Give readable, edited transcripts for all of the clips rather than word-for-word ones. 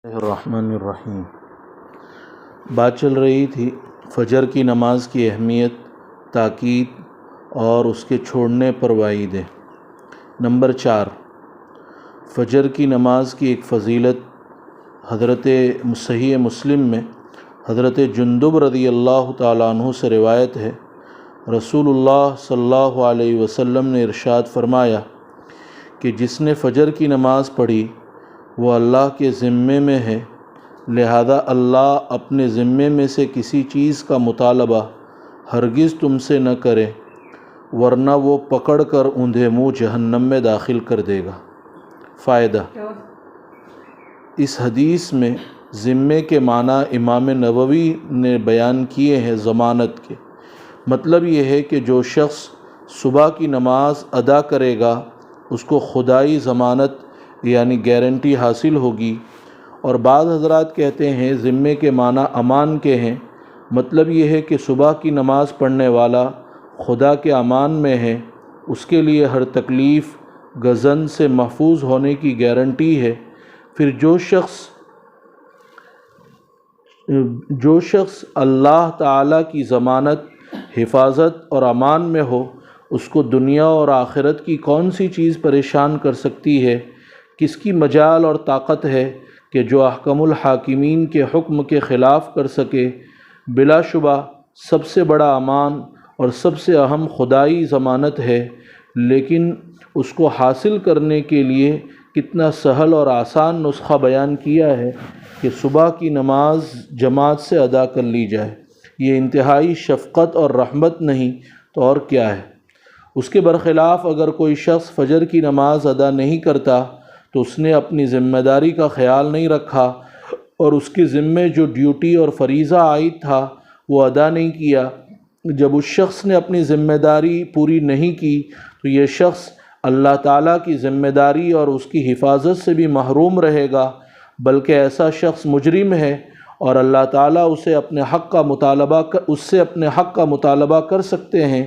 الرحمن الرحیم۔ بات چل رہی تھی فجر کی نماز کی اہمیت، تاکید اور اس کے چھوڑنے پر وعیدیں۔ نمبر 4، فجر کی نماز کی ایک فضیلت حضرت صحیح مسلم میں حضرت جندب رضی اللہ تعالیٰ عنہ سے روایت ہے، رسول اللہ صلی اللہ علیہ وسلم نے ارشاد فرمایا کہ جس نے فجر کی نماز پڑھی وہ اللہ کے ذمے میں ہے، لہذا اللہ اپنے ذمے میں سے کسی چیز کا مطالبہ ہرگز تم سے نہ کرے، ورنہ وہ پکڑ کر اوندھے منہ جہنم میں داخل کر دے گا۔ فائدہ: اس حدیث میں ذمے کے معنی امام نووی نے بیان کیے ہیں ضمانت کے۔ مطلب یہ ہے کہ جو شخص صبح کی نماز ادا کرے گا اس کو خدائی ضمانت یعنی گارنٹی حاصل ہوگی۔ اور بعض حضرات کہتے ہیں ذمے کے معنی امان کے ہیں۔ مطلب یہ ہے کہ صبح کی نماز پڑھنے والا خدا کے امان میں ہے، اس کے لیے ہر تکلیف گزن سے محفوظ ہونے کی گارنٹی ہے۔ پھر جو شخص اللہ تعالیٰ کی ضمانت، حفاظت اور امان میں ہو، اس کو دنیا اور آخرت کی کون سی چیز پریشان کر سکتی ہے؟ کس کی مجال اور طاقت ہے کہ جو احکم الحاکمین کے حکم کے خلاف کر سکے؟ بلا شبہ سب سے بڑا امان اور سب سے اہم خدائی ضمانت ہے، لیکن اس کو حاصل کرنے کے لیے کتنا سہل اور آسان نسخہ بیان کیا ہے کہ صبح کی نماز جماعت سے ادا کر لی جائے۔ یہ انتہائی شفقت اور رحمت نہیں تو اور کیا ہے؟ اس کے برخلاف اگر کوئی شخص فجر کی نماز ادا نہیں کرتا تو اس نے اپنی ذمہ داری کا خیال نہیں رکھا اور اس کے ذمے جو ڈیوٹی اور فریضہ عائد تھا وہ ادا نہیں کیا۔ جب اس شخص نے اپنی ذمہ داری پوری نہیں کی تو یہ شخص اللہ تعالیٰ کی ذمہ داری اور اس کی حفاظت سے بھی محروم رہے گا، بلکہ ایسا شخص مجرم ہے اور اللہ تعالیٰ اس سے اپنے حق کا مطالبہ کر سکتے ہیں،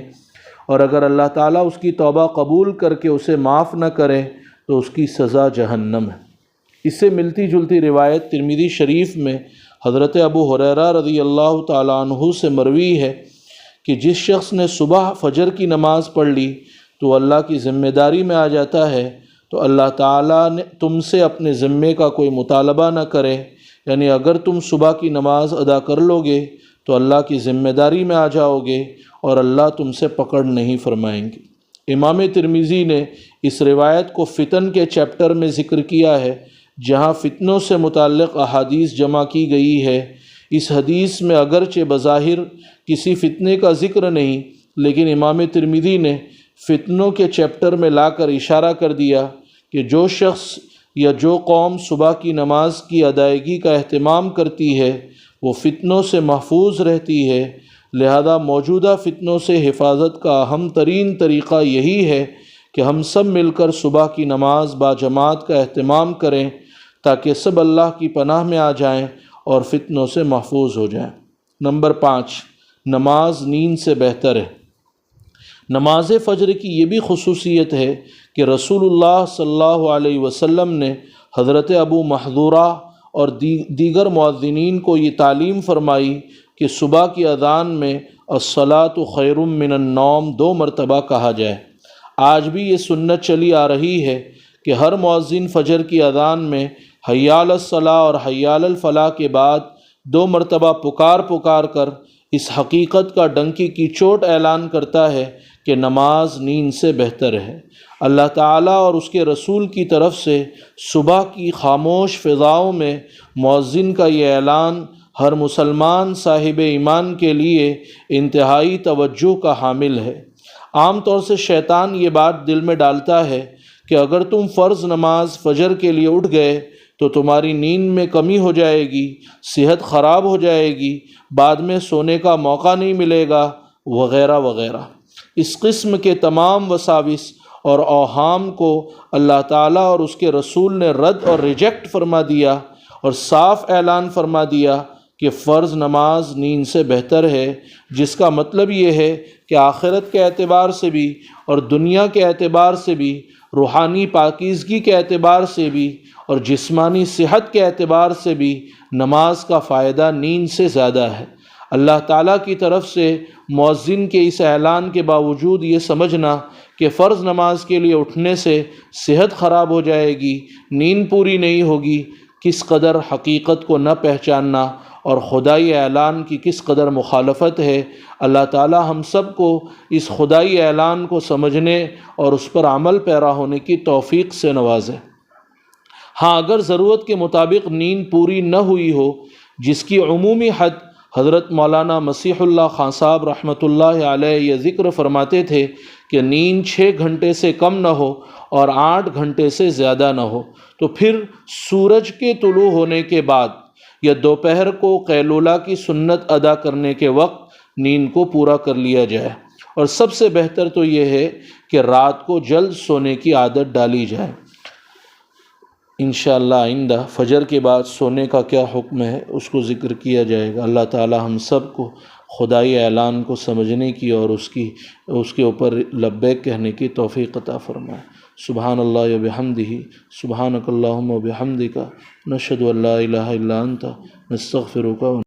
اور اگر اللہ تعالیٰ اس کی توبہ قبول کر کے اسے معاف نہ کرے تو اس کی سزا جہنم ہے۔ اس سے ملتی جلتی روایت ترمذی شریف میں حضرت ابو ہریرہ رضی اللہ تعالیٰ عنہ سے مروی ہے کہ جس شخص نے صبح فجر کی نماز پڑھ لی تو اللہ کی ذمہ داری میں آ جاتا ہے تو اللہ تعالیٰ نے تم سے اپنے ذمے کا کوئی مطالبہ نہ کرے، یعنی اگر تم صبح کی نماز ادا کر لو گے تو اللہ کی ذمہ داری میں آ جاؤ گے اور اللہ تم سے پکڑ نہیں فرمائیں گے۔ امام ترمذی نے اس روایت کو فتن کے چیپٹر میں ذکر کیا ہے، جہاں فتنوں سے متعلق احادیث جمع کی گئی ہے۔ اس حدیث میں اگرچہ بظاہر کسی فتنے کا ذکر نہیں، لیکن امام ترمذی نے فتنوں کے چیپٹر میں لا کر اشارہ کر دیا کہ جو شخص یا جو قوم صبح کی نماز کی ادائیگی کا اہتمام کرتی ہے وہ فتنوں سے محفوظ رہتی ہے، لہذا موجودہ فتنوں سے حفاظت کا اہم ترین طریقہ یہی ہے کہ ہم سب مل کر صبح کی نماز باجماعت کا اہتمام کریں تاکہ سب اللہ کی پناہ میں آ جائیں اور فتنوں سے محفوظ ہو جائیں۔ نمبر 5، نماز نیند سے بہتر ہے۔ نماز فجر کی یہ بھی خصوصیت ہے کہ رسول اللہ صلی اللہ علیہ وسلم نے حضرت ابو محذورہ اور دیگر مؤذنین کو یہ تعلیم فرمائی کہ صبح کی اذان میں الصلاۃ خیر من النوم 2 مرتبہ کہا جائے۔ آج بھی یہ سنت چلی آ رہی ہے کہ ہر مؤذن فجر کی اذان میں حی علی الصلاۃ اور حی علی الفلاح کے بعد 2 مرتبہ پکار کر اس حقیقت کا ڈنکی کی چوٹ اعلان کرتا ہے کہ نماز نیند سے بہتر ہے۔ اللہ تعالیٰ اور اس کے رسول کی طرف سے صبح کی خاموش فضاؤں میں مؤذن کا یہ اعلان ہر مسلمان صاحب ایمان کے لیے انتہائی توجہ کا حامل ہے۔ عام طور سے شیطان یہ بات دل میں ڈالتا ہے کہ اگر تم فرض نماز فجر کے لیے اٹھ گئے تو تمہاری نیند میں کمی ہو جائے گی، صحت خراب ہو جائے گی، بعد میں سونے کا موقع نہیں ملے گا، وغیرہ وغیرہ۔ اس قسم کے تمام وساوس اور اوہام کو اللہ تعالیٰ اور اس کے رسول نے رد اور ریجیکٹ فرما دیا اور صاف اعلان فرما دیا کہ فرض نماز نیند سے بہتر ہے، جس کا مطلب یہ ہے کہ آخرت کے اعتبار سے بھی اور دنیا کے اعتبار سے بھی روحانی پاکیزگی کے اعتبار سے بھی اور جسمانی صحت کے اعتبار سے بھی نماز کا فائدہ نیند سے زیادہ ہے۔ اللہ تعالیٰ کی طرف سے مؤذن کے اس اعلان کے باوجود یہ سمجھنا کہ فرض نماز کے لیے اٹھنے سے صحت خراب ہو جائے گی، نیند پوری نہیں ہوگی، کس قدر حقیقت کو نہ پہچاننا اور خدائی اعلان کی کس قدر مخالفت ہے۔ اللہ تعالیٰ ہم سب کو اس خدائی اعلان کو سمجھنے اور اس پر عمل پیرا ہونے کی توفیق سے نوازے۔ ہاں، اگر ضرورت کے مطابق نیند پوری نہ ہوئی ہو، جس کی عمومی حد حضرت مولانا مسیح اللہ خان صاحب رحمۃ اللہ علیہ یہ ذکر فرماتے تھے کہ نیند 6 گھنٹے سے کم نہ ہو اور 8 گھنٹے سے زیادہ نہ ہو، تو پھر سورج کے طلوع ہونے کے بعد یا دوپہر کو قیلولہ کی سنت ادا کرنے کے وقت نیند کو پورا کر لیا جائے، اور سب سے بہتر تو یہ ہے کہ رات کو جلد سونے کی عادت ڈالی جائے۔ انشاءاللہ آئندہ فجر کے بعد سونے کا کیا حکم ہے اس کو ذکر کیا جائے گا۔ اللہ تعالی ہم سب کو خدائی اعلان کو سمجھنے کی اور اس کے اوپر لبیک کہنے کی توفیق عطا فرمائے۔ سبحان اللہ و بحمدہ، سبحانک اللہم و بحمدک، نشہد ان لا الہ الا انت، نستغفرک۔